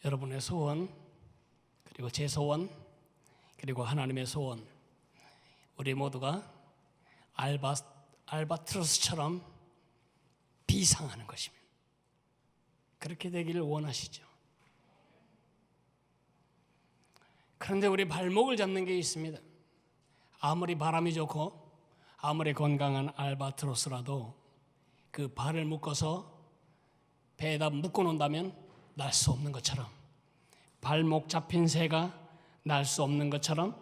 여러분의 소원, 그리고 제 소원, 그리고 하나님의 소원, 우리 모두가 알바트로스처럼 비상하는 것입니다. 그렇게 되기를 원하시죠. 그런데 우리 발목을 잡는 게 있습니다. 아무리 바람이 좋고 아무리 건강한 알바트로스라도 그 발을 묶어서 배에다 묶어 놓는다면 날 수 없는 것처럼, 발목 잡힌 새가 날 수 없는 것처럼,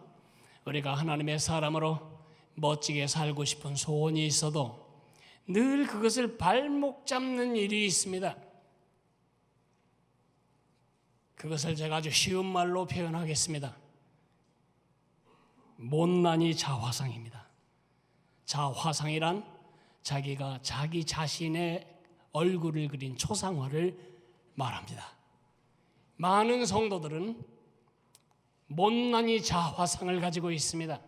우리가 하나님의 사람으로 멋지게 살고 싶은 소원이 있어도 늘 그것을 발목 잡는 일이 있습니다. 그것을 제가 아주 쉬운 말로 표현하겠습니다. 못난이 자화상입니다. 자화상이란 자기가 자기 자신의 얼굴을 그린 초상화를 말합니다. 많은 성도들은 못난이 자화상을 가지고 있습니다.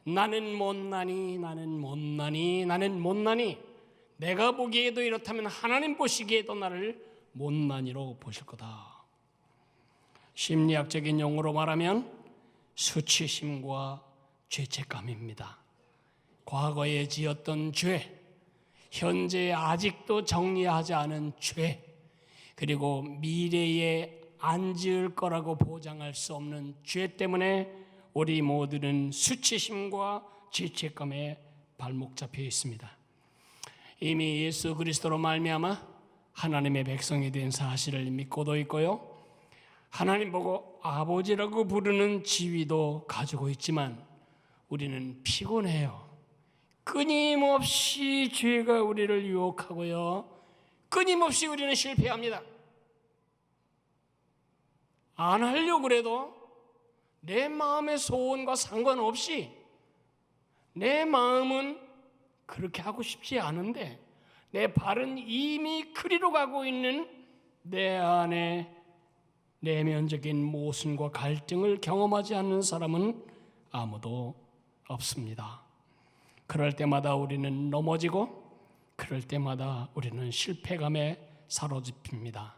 나는 못난이, 나는 못난이, 나는 못난이. 내가 보기에도 이렇다면 하나님 보시기에도 나를 못난이로 보실 거다. 심리학적인 용어로 말하면 수치심과 죄책감입니다. 과거에 지었던 죄, 현재 아직도 정리하지 않은 죄, 그리고 미래에 안 지을 거라고 보장할 수 없는 죄 때문에 우리 모두는 수치심과 죄책감에 발목 잡혀 있습니다. 이미 예수 그리스도로 말미암아 하나님의 백성이 된 사실을 믿고도 있고요, 하나님 보고 아버지라고 부르는 지위도 가지고 있지만 우리는 피곤해요. 끊임없이 죄가 우리를 유혹하고요, 끊임없이 우리는 실패합니다. 안 하려고 해도 내 마음의 소원과 상관없이 내 마음은 그렇게 하고 싶지 않은데 내 발은 이미 그리로 가고 있는 내 안에 내면적인 모순과 갈등을 경험하지 않는 사람은 아무도 없습니다. 그럴 때마다 우리는 넘어지고, 그럴 때마다 우리는 실패감에 사로잡힙니다.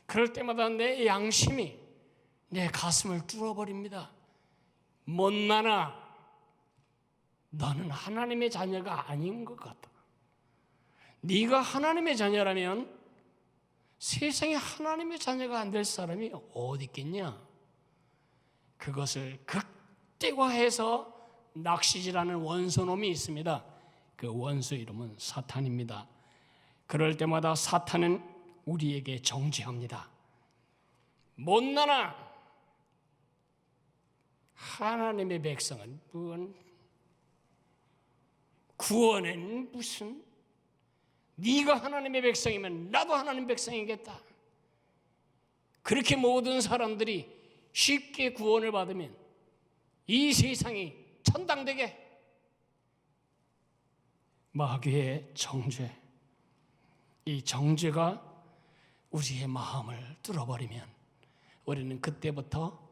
그럴 때마다 내 양심이 내 가슴을 뚫어버립니다. 못난아, 너는 하나님의 자녀가 아닌 것 같다. 네가 하나님의 자녀라면 세상에 하나님의 자녀가 안 될 사람이 어디 있겠냐? 그것을 극대화해서 낚시질하는 원수놈이 있습니다. 그 원수 이름은 사탄입니다. 그럴 때마다 사탄은 우리에게 정죄합니다. 못나나 하나님의 백성은 구원은 무슨, 네가 하나님의 백성이면 나도 하나님 백성이겠다. 그렇게 모든 사람들이 쉽게 구원을 받으면 이 세상이 천당되게, 마귀의 정죄, 이 정죄가 우리의 마음을 뚫어버리면 우리는 그때부터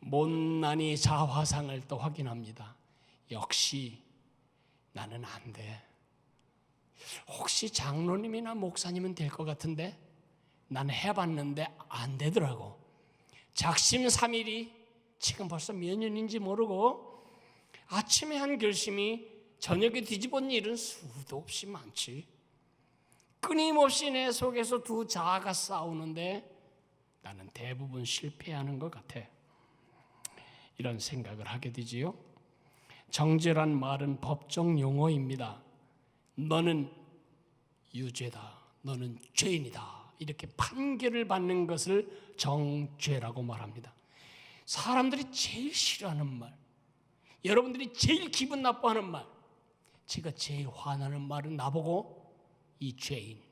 못난이 자화상을 또 확인합니다. 역시 나는 안 돼. 혹시 장로님이나 목사님은 될 것 같은데 나는 해봤는데 안 되더라고. 작심삼일이 지금 벌써 몇 년인지 모르고 아침에 한 결심이 저녁에 뒤집은 일은 수도 없이 많지. 끊임없이 내 속에서 두 자아가 싸우는데 나는 대부분 실패하는 것 같아. 이런 생각을 하게 되지요. 정죄란 말은 법정 용어입니다. 너는 유죄다, 너는 죄인이다, 이렇게 판결을 받는 것을 정죄라고 말합니다. 사람들이 제일 싫어하는 말, 여러분들이 제일 기분 나빠하는 말, 제가 제일 화나는 말은 나보고 이 죄인,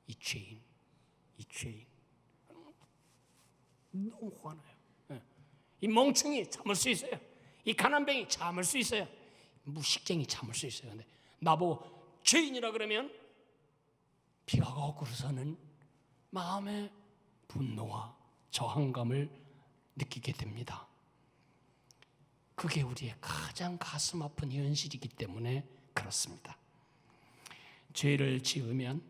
이 죄인, 이 죄인. 너무 화나요. 이 멍청이 참을 수 있어요. 이 가난뱅이 참을 수 있어요. 무식쟁이 참을 수 있어요. 근데 나보고 죄인이라 그러면 피가 거꾸로서는 마음의 분노와 저항감을 느끼게 됩니다. 그게 우리의 가장 가슴 아픈 현실이기 때문에 그렇습니다. 죄를 지으면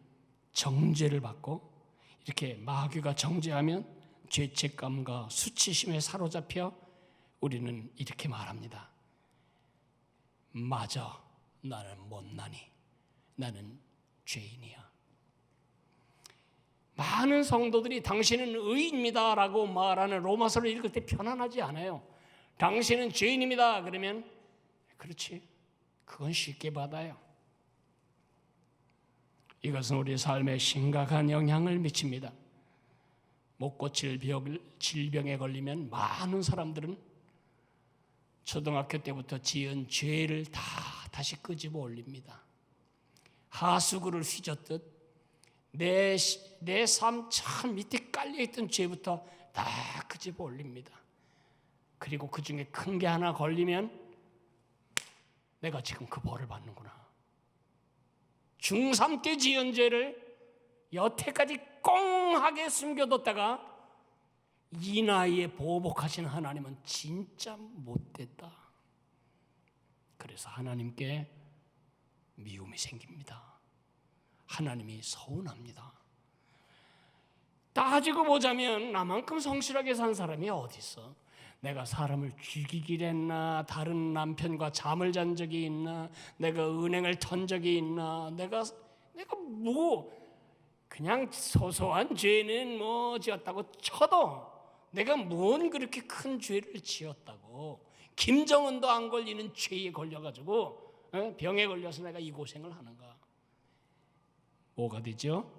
정죄를 받고, 이렇게 마귀가 정죄하면 죄책감과 수치심에 사로잡혀 우리는 이렇게 말합니다. 맞아, 나는 못나니, 나는 죄인이야. 많은 성도들이 당신은 의인입니다 라고 말하는 로마서를 읽을 때 편안하지 않아요. 당신은 죄인입니다 그러면 그렇지, 그건 쉽게 받아요. 이것은 우리 삶에 심각한 영향을 미칩니다. 못 고칠 질병에 걸리면 많은 사람들은 초등학교 때부터 지은 죄를 다시 끄집어 올립니다. 하수구를 휘젓듯 내 삶 참 밑에 깔려있던 죄부터 다 끄집어 올립니다. 그리고 그 중에 큰 게 하나 걸리면 내가 지금 그 벌을 받는구나. 중3 때 지은 죄를 여태까지 꽁하게 숨겨뒀다가 이 나이에 보복하시는 하나님은 진짜 못됐다. 그래서 하나님께 미움이 생깁니다. 하나님이 서운합니다. 따지고 보자면 나만큼 성실하게 산 사람이 어디 있어? 내가 사람을 죽이기를 했나? 다른 남편과 잠을 잔 적이 있나? 내가 은행을 턴 적이 있나? 내가 뭐 그냥 소소한 죄는 뭐 지었다고 쳐도 내가 뭔 그렇게 큰 죄를 지었다고. 김정은도 안 걸리는 죄에 걸려가지고 병에 걸려서 내가 이 고생을 하는가? 뭐가 되죠?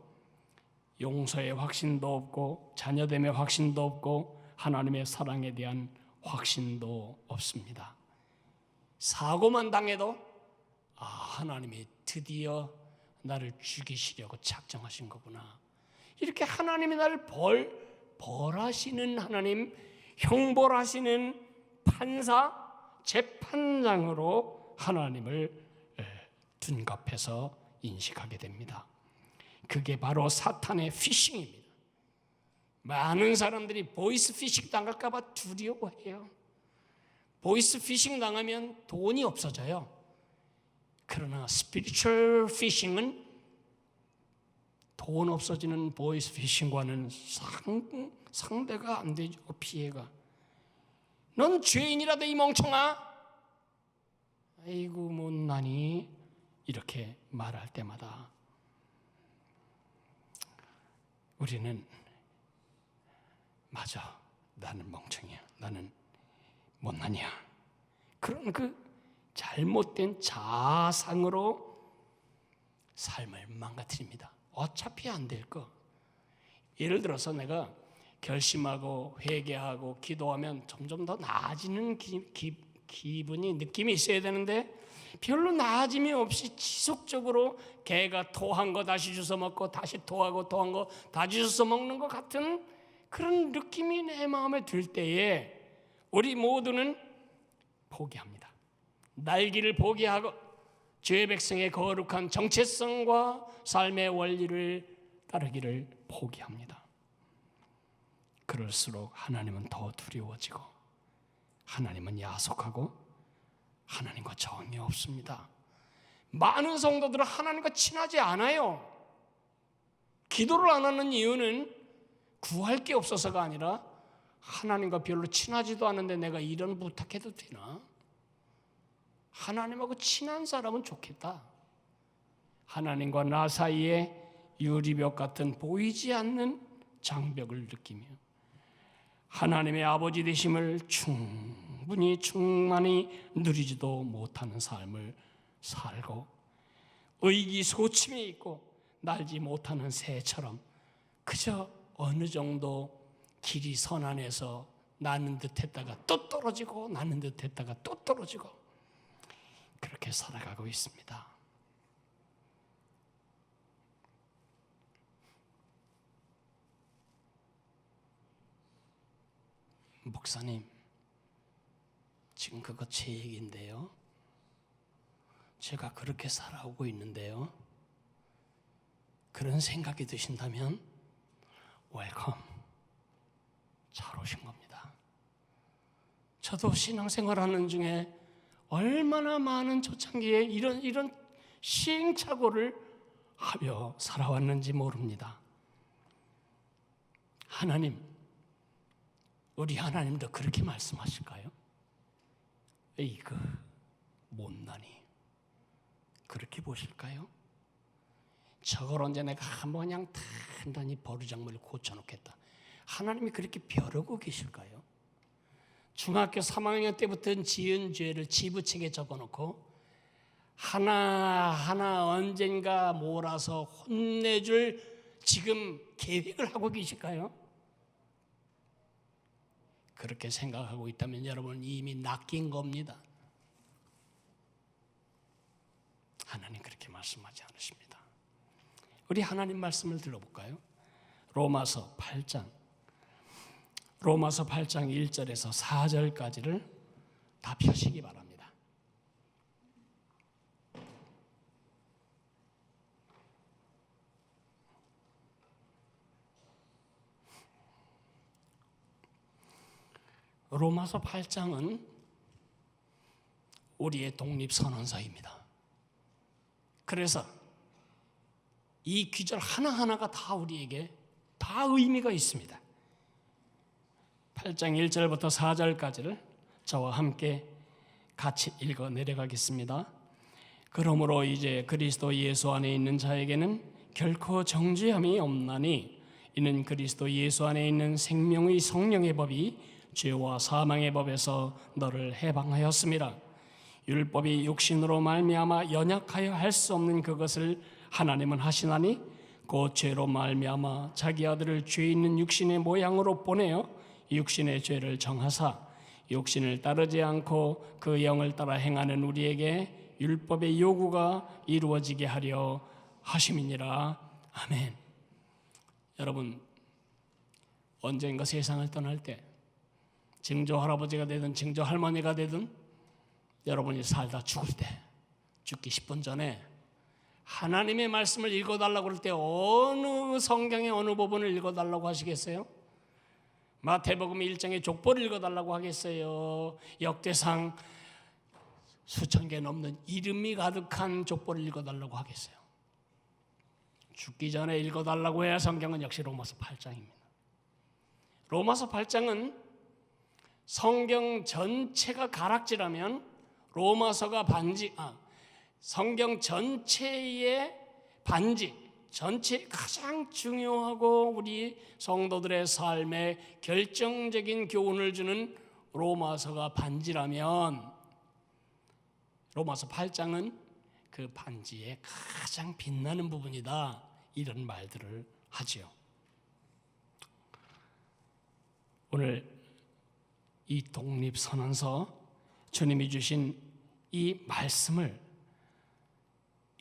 용서의 확신도 없고 자녀됨의 확신도 없고 하나님의 사랑에 대한 확신도 없습니다. 사고만 당해도 하나님이 드디어 나를 죽이시려고 작정하신 거구나. 이렇게 하나님이 나를 벌하시는 하나님, 형벌하시는 판사, 재판장으로 하나님을 둔갑해서 인식하게 됩니다. 그게 바로 사탄의 피싱입니다. 많은 사람들이 보이스 피싱 당할까 봐 두려워해요. 보이스 피싱 당하면 돈이 없어져요. 그러나 스피리추얼 피싱은 돈 없어지는 보이스 피싱과는 상대가 안 되죠. 피해가. 넌 죄인이라도 이 멍청아. 아이고 못나니. 이렇게 말할 때마다 우리는 맞아, 나는 멍청이야, 나는 못나니야. 그런 그 잘못된 자상으로 삶을 망가뜨립니다. 어차피 안 될 거. 예를 들어서 내가 결심하고 회개하고 기도하면 점점 더 나아지는 기분이, 느낌이 있어야 되는데 별로 나아짐이 없이 지속적으로 개가 토한 거 다시 주워 먹고 다시 토하고 토한 거 다시 주워 먹는 것 같은 그런 느낌이 내 마음에 들 때에 우리 모두는 포기합니다. 날기를 포기하고 죄의 백성의 거룩한 정체성과 삶의 원리를 따르기를 포기합니다. 그럴수록 하나님은 더 두려워지고 하나님은 야속하고 하나님과 정이 없습니다. 많은 성도들은 하나님과 친하지 않아요. 기도를 안 하는 이유는 구할 게 없어서가 아니라 하나님과 별로 친하지도 않은데 내가 이런 부탁해도 되나? 하나님하고 친한 사람은 좋겠다. 하나님과 나 사이에 유리벽 같은 보이지 않는 장벽을 느끼며 하나님의 아버지 되심을 충만히 누리지도 못하는 삶을 살고 의기소침해 있고 날지 못하는 새처럼 그저 어느 정도 길이 선안에서 나는 듯 했다가 또 떨어지고 나는 듯 했다가 또 떨어지고 그렇게 살아가고 있습니다. 목사님, 지금 그거 제 얘기인데요. 제가 그렇게 살아오고 있는데요. 그런 생각이 드신다면 웰컴, 잘 오신 겁니다. 저도 신앙생활하는 중에 얼마나 많은 초창기에 이런 시행착오를 하며 살아왔는지 모릅니다. 하나님, 우리 하나님도 그렇게 말씀하실까요? 에이그 못나니 그렇게 보실까요? 저걸 언제 내가 한번 그냥 단단히 버르장머리를 고쳐놓겠다. 하나님이 그렇게 벼르고 계실까요? 중학교 3학년 때부터 지은 죄를 지부책에 적어놓고 하나하나 언젠가 몰아서 혼내줄 지금 계획을 하고 계실까요? 그렇게 생각하고 있다면 여러분 이미 낚인 겁니다. 하나님 그렇게 말씀하지 않으십니다. 우리 하나님 말씀을 들어볼까요? 로마서 8장 1절에서 4절까지를 다 펴시기 바랍니다. 로마서 8장은 우리의 독립선언서입니다. 그래서 이 귀절 하나하나가 다 우리에게 다 의미가 있습니다. 8장 1절부터 4절까지를 저와 함께 같이 읽어 내려가겠습니다. 그러므로 이제 그리스도 예수 안에 있는 자에게는 결코 정죄함이 없나니 이는 그리스도 예수 안에 있는 생명의 성령의 법이 죄와 사망의 법에서 너를 해방하였습니다. 율법이 육신으로 말미암아 연약하여 할 수 없는 그것을 하나님은 하시나니 곧 죄로 말미암아 자기 아들을 죄 있는 육신의 모양으로 보내어 육신의 죄를 정하사 육신을 따르지 않고 그 영을 따라 행하는 우리에게 율법의 요구가 이루어지게 하려 하심이니라. 아멘. 여러분 언젠가 세상을 떠날 때 증조 할아버지가 되든 증조 할머니가 되든 여러분이 살다 죽을 때 죽기 10분 전에 하나님의 말씀을 읽어달라고 그럴 때 어느 성경의 어느 부분을 읽어달라고 하시겠어요? 마태복음 1장의 족보를 읽어달라고 하겠어요? 역대상 수천 개 넘는 이름이 가득한 족보를 읽어달라고 하겠어요? 죽기 전에 읽어달라고 해야 성경은 역시 로마서 8장입니다. 로마서 8장은 성경 전체가 가락지라면 로마서가 성경 전체의 반지, 전체 가장 중요하고 우리 성도들의 삶에 결정적인 교훈을 주는 로마서가 반지라면 로마서 8장은 그 반지의 가장 빛나는 부분이다. 이런 말들을 하지요. 오늘 이 독립선언서 주님이 주신 이 말씀을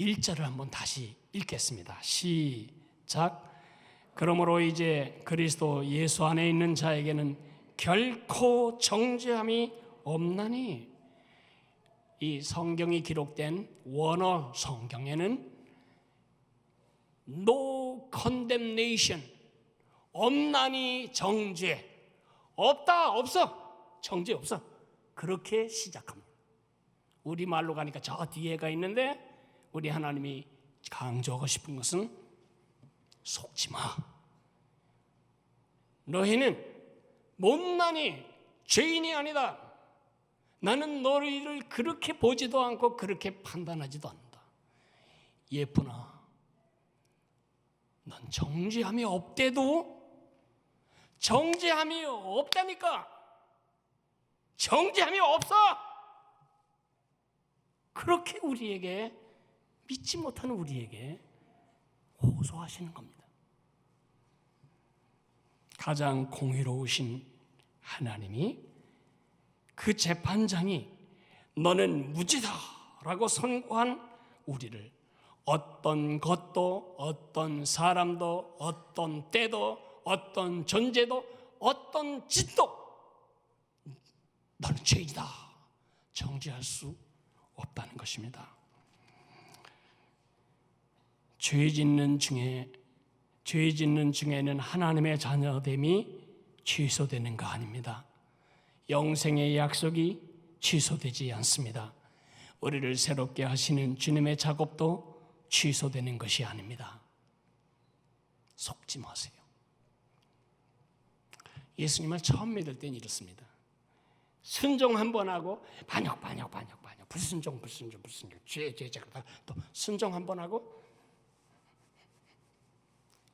1절을 한번 다시 읽겠습니다. 시작. 그러므로 이제 그리스도 예수 안에 있는 자에게는 결코 정죄함이 없나니 이 성경이 기록된 원어 성경에는 no condemnation 없나니 정죄 없다 없어 정죄 없어 그렇게 시작합니다. 우리말로 가니까 저 뒤에가 있는데 우리 하나님이 강조하고 싶은 것은 속지 마. 너희는 못나니 죄인이 아니다. 나는 너희를 그렇게 보지도 않고 그렇게 판단하지도 않는다. 예쁘나 넌 정죄함이 없대도 정죄함이 없다니까. 정죄함이 없어. 그렇게 우리에게 믿지 못하는 우리에게 호소하시는 겁니다. 가장 공의로우신 하나님이 그 재판장이 너는 무죄다라고 선고한 우리를 어떤 것도 어떤 사람도 어떤 때도 어떤 존재도 어떤 짓도 너는 죄인이다 정죄할 수 없다는 것입니다. 죄 짓는 중에는 하나님의 자녀됨이 취소되는 거 아닙니다. 영생의 약속이 취소되지 않습니다. 우리를 새롭게 하시는 주님의 작업도 취소되는 것이 아닙니다. 속지 마세요. 예수님을 처음 믿을 땐 이렇습니다. 순종 한 번 하고 반역, 불순종, 죄, 또 순종 한 번 하고.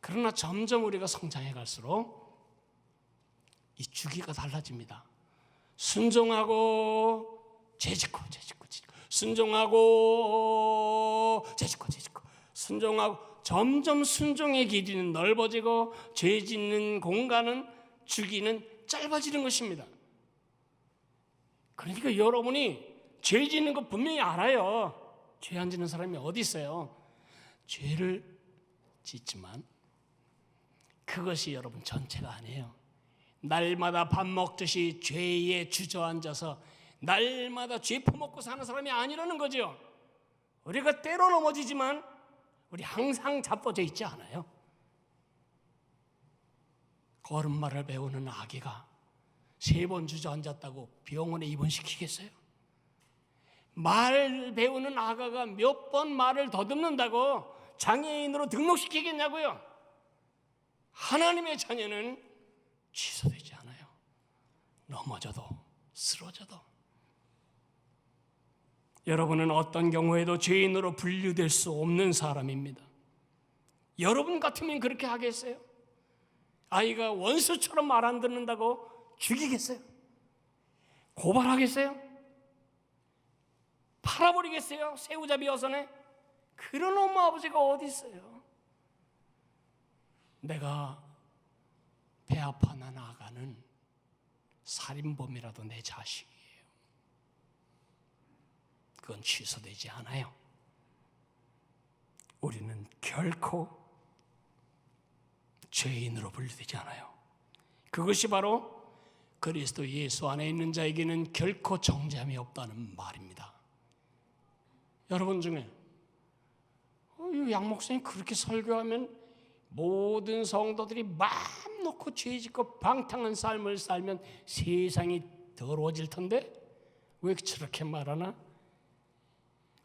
그러나 점점 우리가 성장해 갈수록 이 주기가 달라집니다. 순종하고 죄짓고, 순종하고 죄짓고, 순종하고. 점점 순종의 길이는 넓어지고 죄 짓는 공간은, 주기는 짧아지는 것입니다. 그러니까 여러분이 죄 짓는 거 분명히 알아요. 죄 안 짓는 사람이 어디 있어요? 죄를 짓지만 그것이 여러분 전체가 아니에요. 날마다 밥 먹듯이 죄에 주저앉아서 날마다 죄 퍼먹고 사는 사람이 아니라는 거죠. 우리가 때로 넘어지지만 우리 항상 잡혀져 있지 않아요. 걸음마를 배우는 아기가 3번 주저앉았다고 병원에 입원시키겠어요? 말 배우는 아가가 몇 번 말을 더듬는다고 장애인으로 등록시키겠냐고요? 하나님의 자녀는 취소되지 않아요. 넘어져도 쓰러져도. 여러분은 어떤 경우에도 죄인으로 분류될 수 없는 사람입니다. 여러분 같으면 그렇게 하겠어요? 아이가 원수처럼 말 안 듣는다고 죽이겠어요? 고발하겠어요? 팔아버리겠어요? 새우잡이 어선에? 그런 엄마 아버지가 어디 있어요? 내가 배 아파 난 아가는 살인범이라도 내 자식이에요. 그건 취소되지 않아요. 우리는 결코 죄인으로 분류되지 않아요. 그것이 바로 그리스도 예수 안에 있는 자에게는 결코 정죄함이 없다는 말입니다. 여러분 중에 양 목사님 그렇게 설교하면 모든 성도들이 마음 놓고 죄짓고 방탕한 삶을 살면 세상이 더러워질 텐데 왜 저렇게 말하나?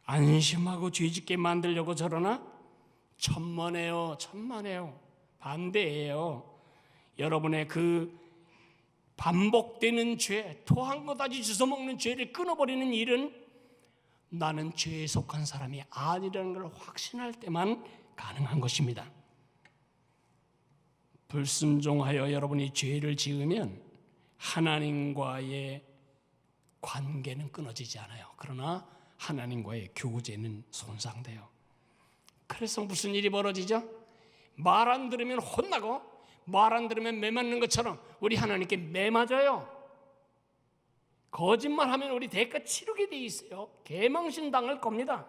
안심하고 죄짓게 만들려고 저러나? 천만에요. 반대예요. 여러분의 그 반복되는 죄, 토한 것까지 주워먹는 죄를 끊어버리는 일은 나는 죄에 속한 사람이 아니라는 걸 확신할 때만 가능한 것입니다. 불순종하여 여러분이 죄를 지으면 하나님과의 관계는 끊어지지 않아요. 그러나 하나님과의 교제는 손상돼요. 그래서 무슨 일이 벌어지죠? 말 안 들으면 혼나고 말 안 들으면 매 맞는 것처럼 우리 하나님께 매 맞아요. 거짓말하면 우리 대가 치르게 돼 있어요. 개망신 당할 겁니다.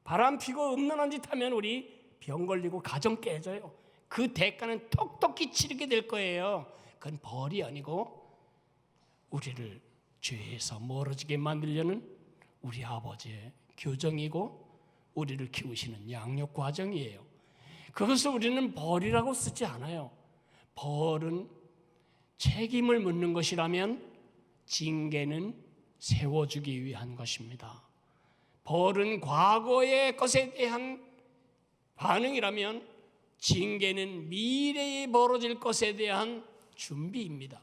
바람 피고 음란한 짓 하면 우리 병 걸리고 가정 깨져요. 그 대가는 톡톡히 치르게 될 거예요. 그건 벌이 아니고 우리를 죄에서 멀어지게 만들려는 우리 아버지의 교정이고 우리를 키우시는 양육 과정이에요. 그것을 우리는 벌이라고 쓰지 않아요. 벌은 책임을 묻는 것이라면 징계는 세워주기 위한 것입니다. 벌은 과거의 것에 대한 반응이라면 징계는 미래에 벌어질 것에 대한 준비입니다.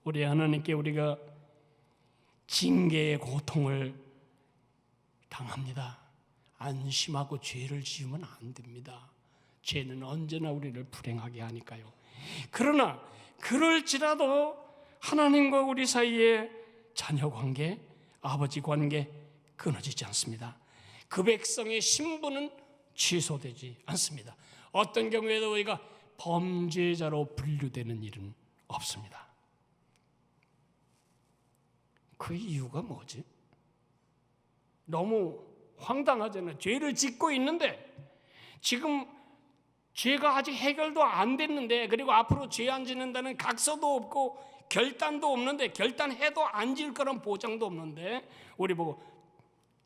우리 하나님께 우리가 징계의 고통을 당합니다. 안심하고 죄를 지으면 안 됩니다. 죄는 언제나 우리를 불행하게 하니까요. 그러나 그럴지라도 하나님과 우리 사이의 자녀 관계, 아버지 관계 끊어지지 않습니다. 그 백성의 신분은 취소되지 않습니다. 어떤 경우에도 우리가 범죄자로 분류되는 일은 없습니다. 그 이유가 뭐지? 너무 황당하잖아요. 죄를 짓고 있는데 지금 죄가 아직 해결도 안 됐는데, 그리고 앞으로 죄 안 짓는다는 각서도 없고 결단도 없는데, 결단해도 안 지을 거란 보장도 없는데 우리 보고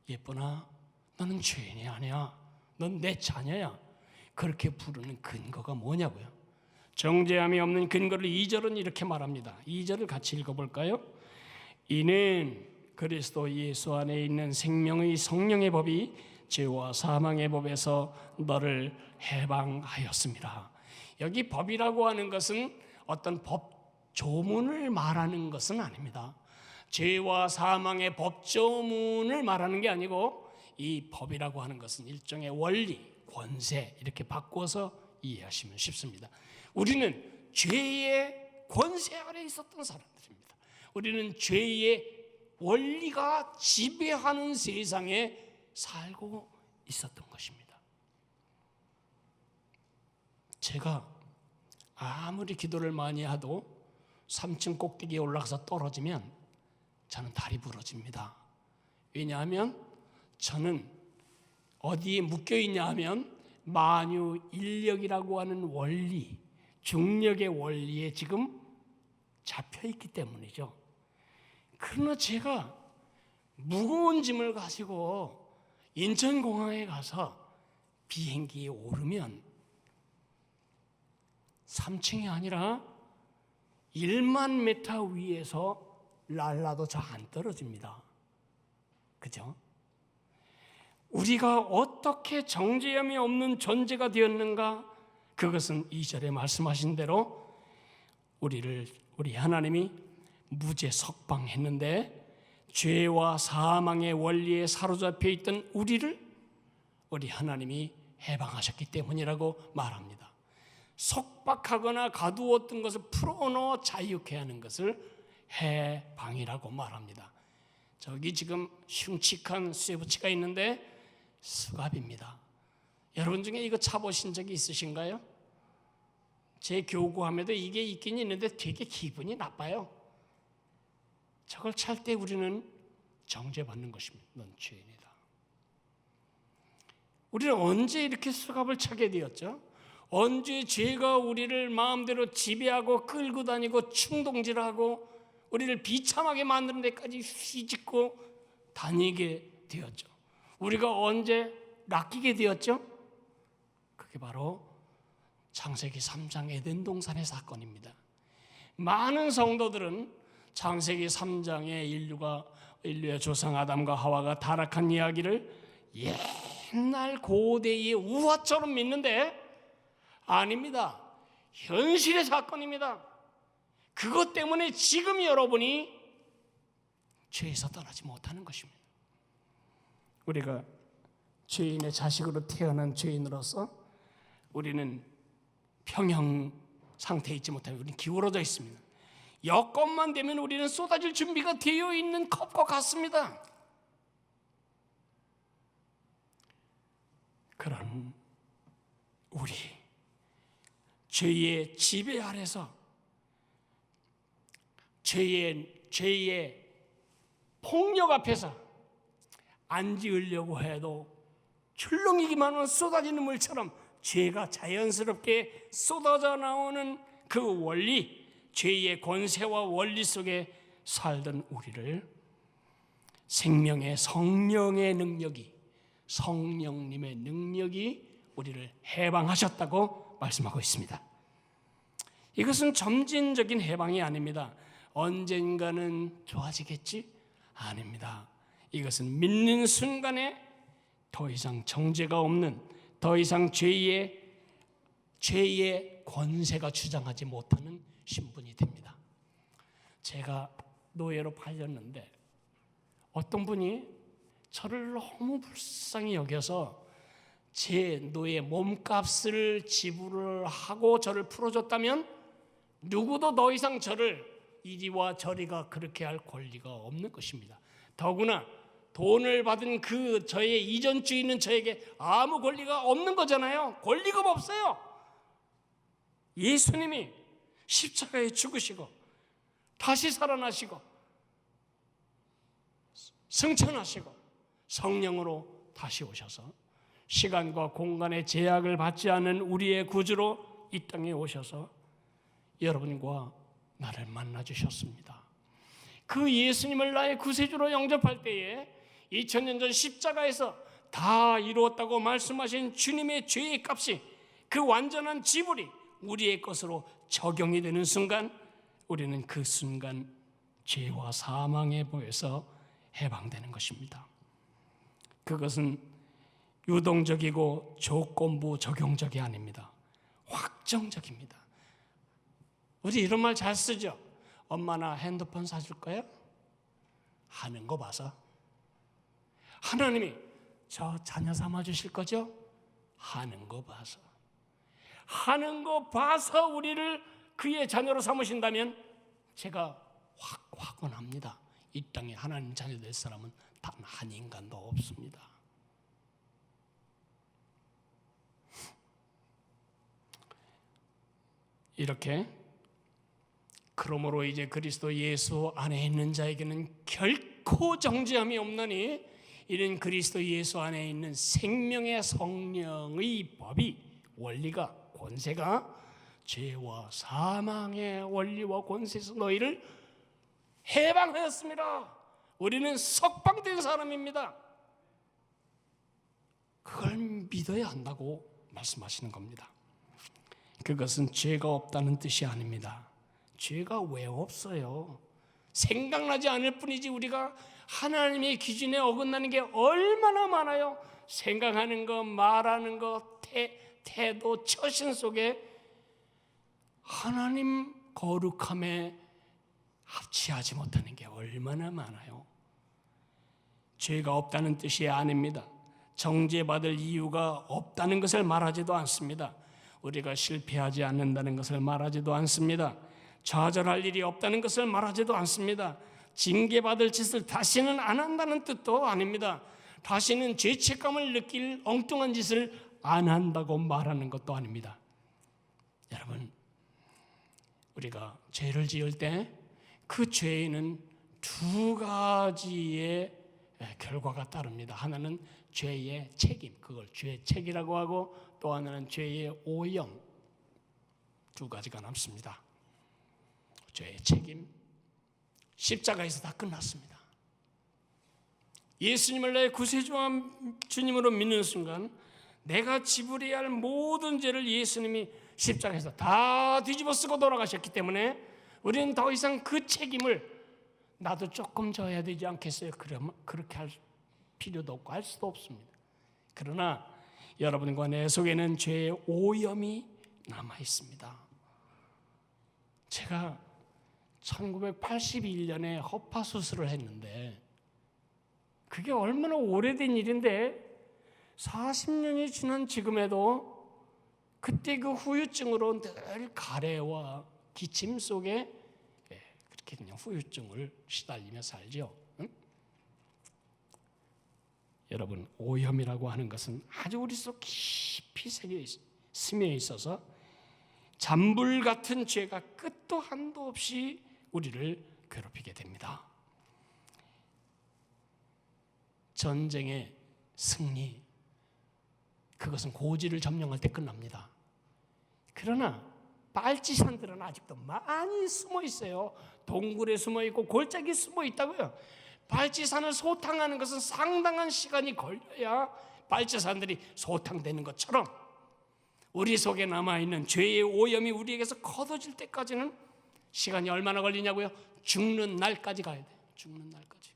예쁘나? 너는 죄인이 아니야. 넌 내 자녀야. 그렇게 부르는 근거가 뭐냐고요? 정죄함이 없는 근거를 2절은 이렇게 말합니다. 2절을 같이 읽어볼까요? 이는 그리스도 예수 안에 있는 생명의 성령의 법이 죄와 사망의 법에서 너를 해방하였습니다. 여기 법이라고 하는 것은 어떤 법 조문을 말하는 것은 아닙니다. 죄와 사망의 법 조문을 말하는 게 아니고 이 법이라고 하는 것은 일종의 원리, 권세 이렇게 바꿔서 이해하시면 쉽습니다. 우리는 죄의 권세 아래 있었던 사람들입니다. 우리는 죄의 원리가 지배하는 세상에 살고 있었던 것입니다. 제가 아무리 기도를 많이 해도 3층 꼭대기에 올라가서 떨어지면 저는 다리 부러집니다. 왜냐하면 저는 어디에 묶여있냐 하면 만유인력이라고 하는 원리, 중력의 원리에 지금 잡혀있기 때문이죠. 그러나 제가 무거운 짐을 가지고 인천공항에 가서 비행기에 오르면 3층이 아니라 1만 미터 위에서 날라도 잘 안 떨어집니다. 그죠? 우리가 어떻게 정죄함이 없는 존재가 되었는가? 그것은 2절에 말씀하신 대로 우리 하나님이 무죄 석방했는데 죄와 사망의 원리에 사로잡혀 있던 우리 하나님이 해방하셨기 때문이라고 말합니다. 속박하거나 가두었던 것을 풀어넣어 자유케 하는 것을 해방이라고 말합니다. 저기 지금 흉측한 쇠붙이가 있는데 수갑입니다. 여러분 중에 이거 차보신 적이 있으신가요? 제 교구함에도 이게 있긴 있는데 되게 기분이 나빠요. 저걸 찰 때 우리는 정죄받는 것입니다. 넌 죄인이다. 우리는 언제 이렇게 수갑을 차게 되었죠? 언제 죄가 우리를 마음대로 지배하고 끌고 다니고 충동질하고 우리를 비참하게 만드는 데까지 휘짓고 다니게 되었죠? 우리가 언제 낚이게 되었죠? 그게 바로 창세기 3장 에덴 동산의 사건입니다. 많은 성도들은 창세기 3장에 인류의 조상 아담과 하와가 타락한 이야기를 옛날 고대의 우화처럼 믿는데 아닙니다. 현실의 사건입니다. 그것 때문에 지금 여러분이 죄에서 떠나지 못하는 것입니다. 우리가 죄인의 자식으로 태어난 죄인으로서 우리는 평형 상태에 있지 못하고 우리는 기울어져 있습니다. 여건만 되면 우리는 쏟아질 준비가 되어 있는 컵과 같습니다. 그런 우리 죄의 지배 아래서 죄의 폭력 앞에서 안 지으려고 해도 출렁이기만 하면 쏟아지는 물처럼 죄가 자연스럽게 쏟아져 나오는 그 원리, 죄의 권세와 원리 속에 살던 우리를 생명의 성령의 능력이, 성령님의 능력이 우리를 해방하셨다고 말씀하고 있습니다. 이것은 점진적인 해방이 아닙니다. 언젠가는 좋아지겠지? 아닙니다. 이것은 믿는 순간에 더 이상 정죄가 없는, 더 이상 죄의 권세가 주장하지 못하는 신분이 됩니다. 제가 노예로 팔렸는데 어떤 분이 저를 너무 불쌍히 여겨서 제 노예 몸값을 지불을 하고 저를 풀어줬다면 누구도 더 이상 저를 이리와 저리가 그렇게 할 권리가 없는 것입니다. 더구나 돈을 받은 그 저의 이전 주인은 저에게 아무 권리가 없는 거잖아요. 권리가 없어요. 예수님이 십자가에 죽으시고 다시 살아나시고 승천하시고 성령으로 다시 오셔서 시간과 공간의 제약을 받지 않은 우리의 구주로 이 땅에 오셔서 여러분과 나를 만나 주셨습니다. 그 예수님을 나의 구세주로 영접할 때에 2000년 전 십자가에서 다 이루었다고 말씀하신 주님의 죄의 값이, 그 완전한 지불이 우리의 것으로 적용이 되는 순간 우리는 그 순간 죄와 사망의 보에서 해방되는 것입니다. 그것은 유동적이고 조건부 적용적이 아닙니다. 확정적입니다. 우리 이런 말 잘 쓰죠. 엄마나 핸드폰 사줄 거야? 하는 거 봐서. 하나님이 저 자녀 삼아 주실 거죠? 하는 거 봐서. 하는 거 봐서 우리를 그의 자녀로 삼으신다면 제가 확언합니다. 이 땅에 하나님 자녀 될 사람은 단 한 인간도 없습니다. 이렇게 그러므로 이제 그리스도 예수 안에 있는 자에게는 결코 정죄함이 없나니 이는 그리스도 예수 안에 있는 생명의 성령의 법이 원리가 권세가 죄와 사망의 원리와 권세에서 너희를 해방하였습니다. 우리는 석방된 사람입니다. 그걸 믿어야 한다고 말씀하시는 겁니다. 그것은 죄가 없다는 뜻이 아닙니다. 죄가 왜 없어요? 생각나지 않을 뿐이지 우리가 하나님의 기준에 어긋나는 게 얼마나 많아요. 생각하는 것, 말하는 것, 태도, 처신 속에 하나님 거룩함에 합치하지 못하는 게 얼마나 많아요. 죄가 없다는 뜻이 아닙니다. 정죄받을 이유가 없다는 것을 말하지도 않습니다. 우리가 실패하지 않는다는 것을 말하지도 않습니다. 좌절할 일이 없다는 것을 말하지도 않습니다. 징계받을 짓을 다시는 안 한다는 뜻도 아닙니다. 다시는 죄책감을 느낄 엉뚱한 짓을 안 한다고 말하는 것도 아닙니다. 여러분, 우리가 죄를 지을 때 그 죄에는 두 가지의 결과가 따릅니다. 하나는 죄의 책임, 그걸 죄책이라고 하고 또 하나는 죄의 오염, 두 가지가 남습니다. 죄의 책임, 십자가에서 다 끝났습니다. 예수님을 내 구세주와 주님으로 믿는 순간 내가 지불해야 할 모든 죄를 예수님이 십자가에서 다 뒤집어 쓰고 돌아가셨기 때문에 우리는 더 이상 그 책임을 나도 조금 져야 되지 않겠어요? 그러면 그렇게 할 필요도 없고 할 수도 없습니다. 그러나 여러분과 내 속에는 죄의 오염이 남아 있습니다. 제가 1981년에 허파 수술을 했는데 그게 얼마나 오래된 일인데 40년이 지난 지금에도 그때 그 후유증으로 늘 가래와 기침 속에 그렇게 그냥 후유증을 시달리며 살죠. 응? 여러분, 오염이라고 하는 것은 아주 우리 속 깊이 스며 있어서 잔불 같은 죄가 끝도 한도 없이 우리를 괴롭히게 됩니다. 전쟁의 승리, 그것은 고지를 점령할 때 끝납니다. 그러나 빨치산들은 아직도 많이 숨어 있어요. 동굴에 숨어 있고 골짜기에 숨어 있다고요. 빨치산을 소탕하는 것은 상당한 시간이 걸려야 빨치산들이 소탕되는 것처럼 우리 속에 남아있는 죄의 오염이 우리에게서 걷어질 때까지는 시간이 얼마나 걸리냐고요? 죽는 날까지 가야 돼요. 죽는 날까지.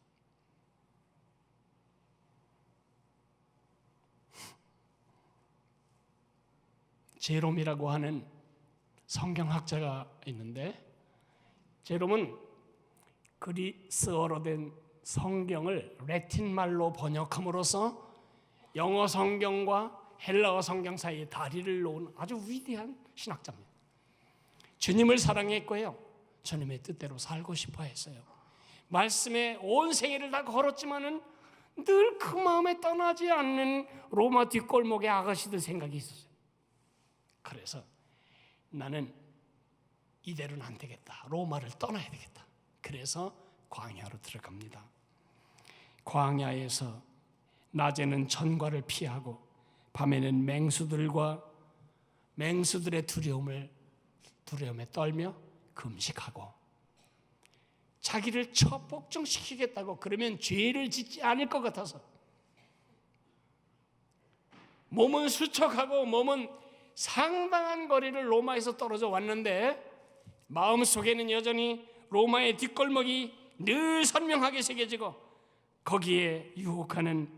제롬이라고 하는 성경학자가 있는데 제롬은 그리스어로 된 성경을 라틴 말로 번역함으로써 영어 성경과 헬라어 성경 사이에 다리를 놓은 아주 위대한 신학자입니다. 주님을 사랑했고요. 주님의 뜻대로 살고 싶어 했어요. 말씀에 온 생애를 다 걸었지만은 늘 그 마음에 떠나지 않는 로마 뒷골목의 아가씨들 생각이 있었어요. 그래서 나는 이대로는 안 되겠다. 로마를 떠나야 되겠다. 그래서 광야로 들어갑니다. 광야에서 낮에는 전과를 피하고 밤에는 맹수들의 두려움에 떨며 금식하고 자기를 복종시키겠다고 그러면 죄를 짓지 않을 것 같아서 몸은 수척하고 몸은 상당한 거리를 로마에서 떨어져 왔는데 마음속에는 여전히 로마의 뒷골목이 늘 선명하게 새겨지고 거기에 유혹하는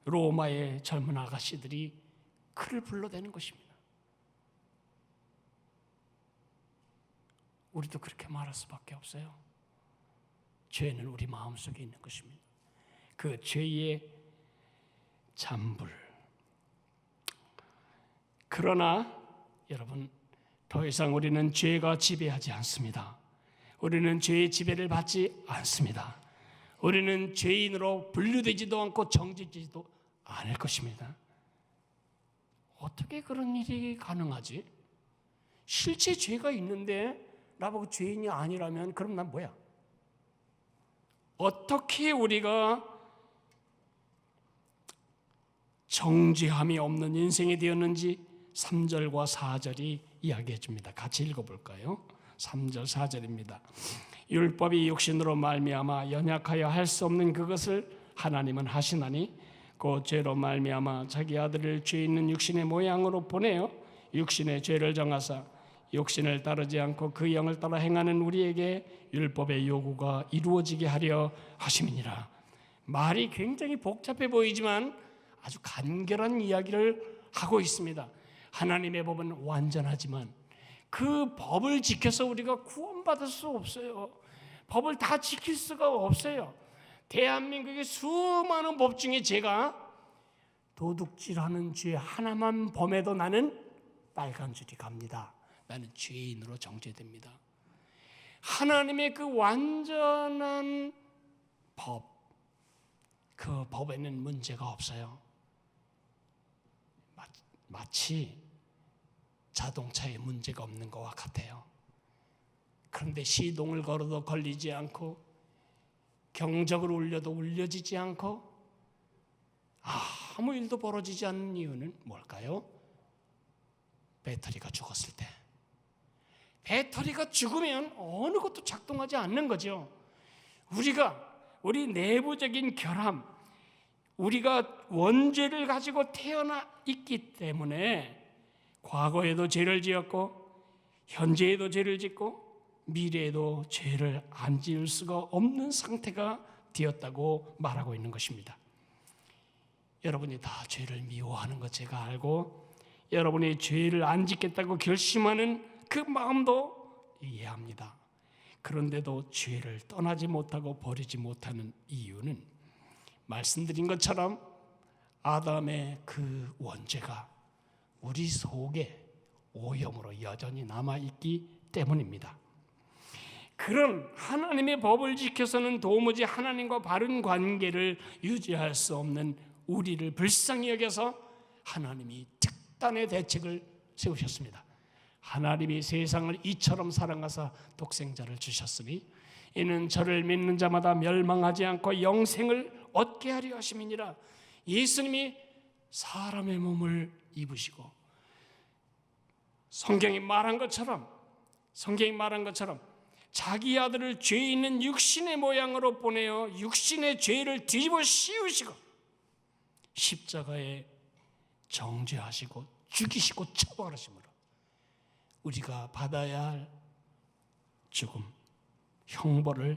로마의 젊은 아가씨들이 그를 불러대는 것입니다. 우리도 그렇게 말할 수밖에 없어요. 죄는 우리 마음속에 있는 것입니다. 그 죄의 잔불. 그러나 여러분, 더 이상 우리는 죄가 지배하지 않습니다. 우리는 죄의 지배를 받지 않습니다. 우리는 죄인으로 분류되지도 않고 정죄되지도 않을 것입니다. 어떻게 그런 일이 가능하지? 실제 죄가 있는데 나보고 죄인이 아니라면 그럼 난 뭐야? 어떻게 우리가 정죄함이 없는 인생이 되었는지 3절과 4절이 이야기해 줍니다. 같이 읽어볼까요? 3절 4절입니다. 율법이 육신으로 말미암아 연약하여 할 수 없는 그것을 하나님은 하시나니 그 죄로 말미암아 자기 아들을 죄 있는 육신의 모양으로 보내어 육신의 죄를 정하사 육신을 따르지 않고 그 영을 따라 행하는 우리에게 율법의 요구가 이루어지게 하려 하심이니라. 말이 굉장히 복잡해 보이지만 아주 간결한 이야기를 하고 있습니다. 하나님의 법은 완전하지만 그 법을 지켜서 우리가 구원받을 수 없어요. 법을 다 지킬 수가 없어요. 대한민국의 수많은 법 중에 제가 도둑질하는 죄 하나만 범해도 나는 빨간 줄이 갑니다. 나는 죄인으로 정죄됩니다. 하나님의 그 완전한 법, 그 법에는 문제가 없어요. 마치 자동차에 문제가 없는 것과 같아요. 그런데 시동을 걸어도 걸리지 않고 경적을 울려도 울려지지 않고 아무 일도 벌어지지 않는 이유는 뭘까요? 배터리가 죽었을 때. 배터리가 죽으면 어느 것도 작동하지 않는 거죠. 우리 내부적인 결함, 우리가 원죄를 가지고 태어나 있기 때문에 과거에도 죄를 지었고 현재에도 죄를 짓고 미래에도 죄를 안 지을 수가 없는 상태가 되었다고 말하고 있는 것입니다. 여러분이 다 죄를 미워하는 것 제가 알고 여러분이 죄를 안 짓겠다고 결심하는 그 마음도 이해합니다. 그런데도 죄를 떠나지 못하고 버리지 못하는 이유는 말씀드린 것처럼 아담의 그 원죄가 우리 속에 오염으로 여전히 남아있기 때문입니다. 그런 하나님의 법을 지켜서는 도무지 하나님과 바른 관계를 유지할 수 없는 우리를 불쌍히 여겨서 하나님이 특단의 대책을 세우셨습니다. 하나님이 세상을 이처럼 사랑하사 독생자를 주셨으니 이는 저를 믿는 자마다 멸망하지 않고 영생을 얻게 하려 하심이니라. 예수님이 사람의 몸을 입으시고 성경이 말한 것처럼 자기 아들을 죄 있는 육신의 모양으로 보내어 육신의 죄를 뒤집어 씌우시고 십자가에 정죄하시고 죽이시고 처벌하심으로 우리가 받아야 할 죽음, 형벌을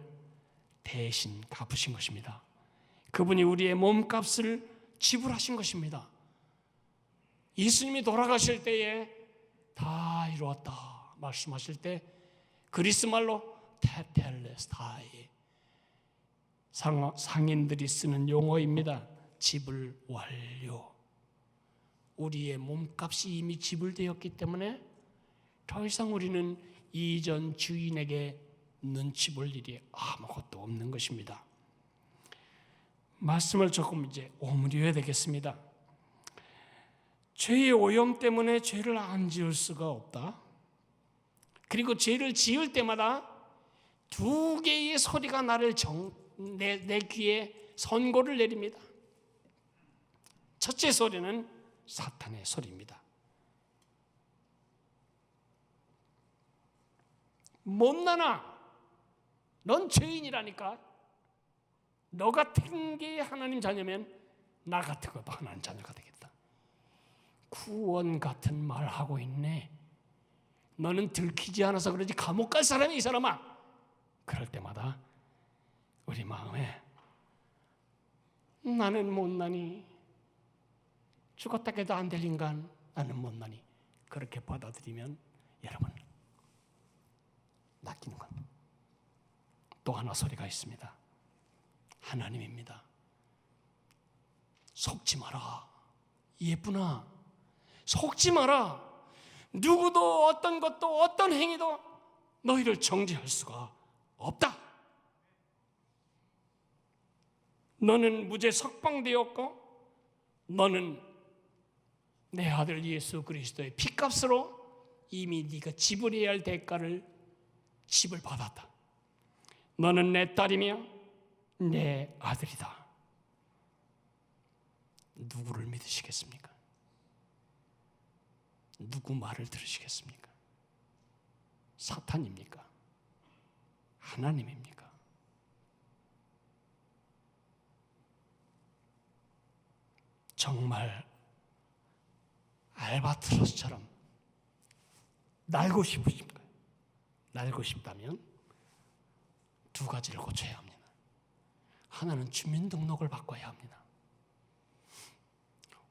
대신 갚으신 것입니다. 그분이 우리의 몸값을 지불하신 것입니다. 예수님이 돌아가실 때에 다 이루었다 말씀하실 때 그리스 말로 테텔레스타이, 상인들이 쓰는 용어입니다. 지불 완료. 우리의 몸값이 이미 지불되었기 때문에 더 이상 우리는 이전 주인에게 눈치 볼 일이 아무것도 없는 것입니다. 말씀을 조금 이제 오므려야 되겠습니다. 죄의 오염 때문에 죄를 안 지을 수가 없다. 그리고 죄를 지을 때마다 두 개의 소리가 내 귀에 선고를 내립니다. 첫째 소리는 사탄의 소리입니다. 못나나, 넌 죄인이라니까. 너 같은 게 하나님 자녀면 나 같은 것도 하나님 자녀가 되겠다. 구원 같은 말 하고 있네. 너는 들키지 않아서 그러지 감옥 갈 사람이 이 사람아. 그럴 때마다 우리 마음에 나는 못나니, 죽었다 해도 안 될 인간, 나는 못나니, 그렇게 받아들이면 여러분 낚이는 건 또 하나 소리가 있습니다. 하나님입니다. 속지 마라. 예쁘나 속지 마라. 누구도 어떤 것도 어떤 행위도 너희를 정죄할 수가 없다. 너는 무죄 석방되었고 너는 내 아들 예수 그리스도의 피값으로 이미 네가 지불해야 할 대가를 지불받았다. 너는 내 딸이며 내 아들이다. 누구를 믿으시겠습니까? 누구 말을 들으시겠습니까? 사탄입니까? 하나님입니까? 정말 알바트로스처럼 날고 싶으신가요? 날고 싶다면 두 가지를 고쳐야 합니다. 하나는 주민등록을 바꿔야 합니다.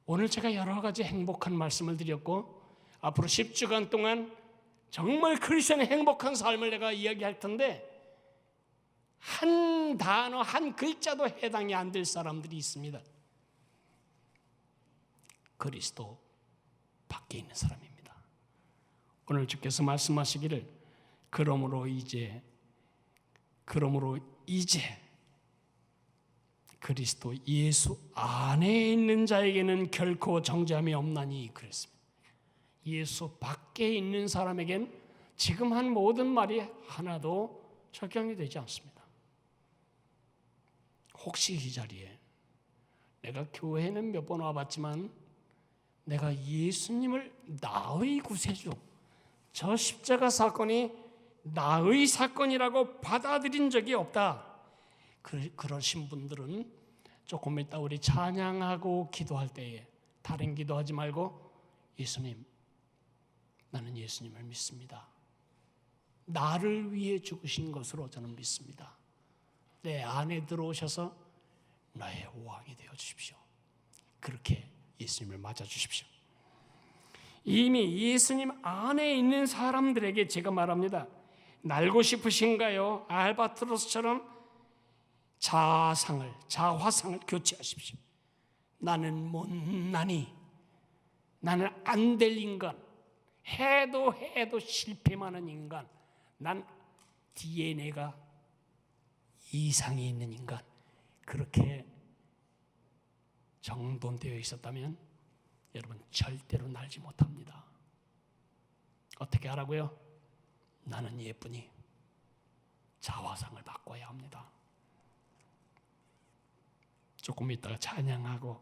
오늘 제가 여러 가지 행복한 말씀을 드렸고 앞으로 10주간 동안 정말 크리스천의 행복한 삶을 내가 이야기할 텐데 한 단어, 한 글자도 해당이 안 될 사람들이 있습니다. 그리스도 밖에 있는 사람입니다. 오늘 주께서 말씀하시기를 그러므로 이제 그리스도 예수 안에 있는 자에게는 결코 정죄함이 없나니 그랬습니다. 예수 밖에 있는 사람에겐 지금 한 모든 말이 하나도 적용이 되지 않습니다. 혹시 이 자리에 내가 교회는 몇 번 와봤지만 내가 예수님을 나의 구세주, 저 십자가 사건이 나의 사건이라고 받아들인 적이 없다. 그러신 분들은 조금 이따 우리 찬양하고 기도할 때에 다른 기도하지 말고 예수님, 나는 예수님을 믿습니다. 나를 위해 죽으신 것으로 저는 믿습니다. 내 안에 들어오셔서 나의 왕이 되어 주십시오. 그렇게 예수님을 맞아 주십시오. 이미 예수님 안에 있는 사람들에게 제가 말합니다. 날고 싶으신가요? 알바트로스처럼 자화상을 교체하십시오. 나는 못나니, 나는 안 될 인간, 해도 실패만 하는 인간, 난 DNA가 이상이 있는 인간, 그렇게 정돈되어 있었다면 여러분 절대로 날지 못합니다. 어떻게 하라고요? 나는 예쁘니 자화상을 바꿔야 합니다. 조금 있다가 찬양하고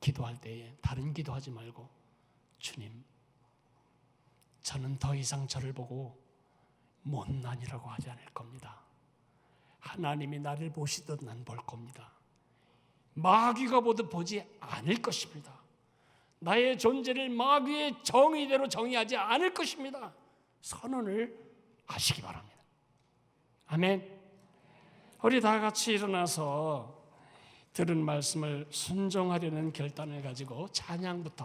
기도할 때에 다른 기도하지 말고 주님, 저는 더 이상 저를 보고 못난이라고 하지 않을 겁니다. 하나님이 나를 보시듯 난 볼 겁니다. 마귀가 보듯 보지 않을 것입니다. 나의 존재를 마귀의 정의대로 정의하지 않을 것입니다. 선언을 하시기 바랍니다. 아멘. 우리 다 같이 일어나서 들은 말씀을 순종하려는 결단을 가지고 찬양부터 합시다.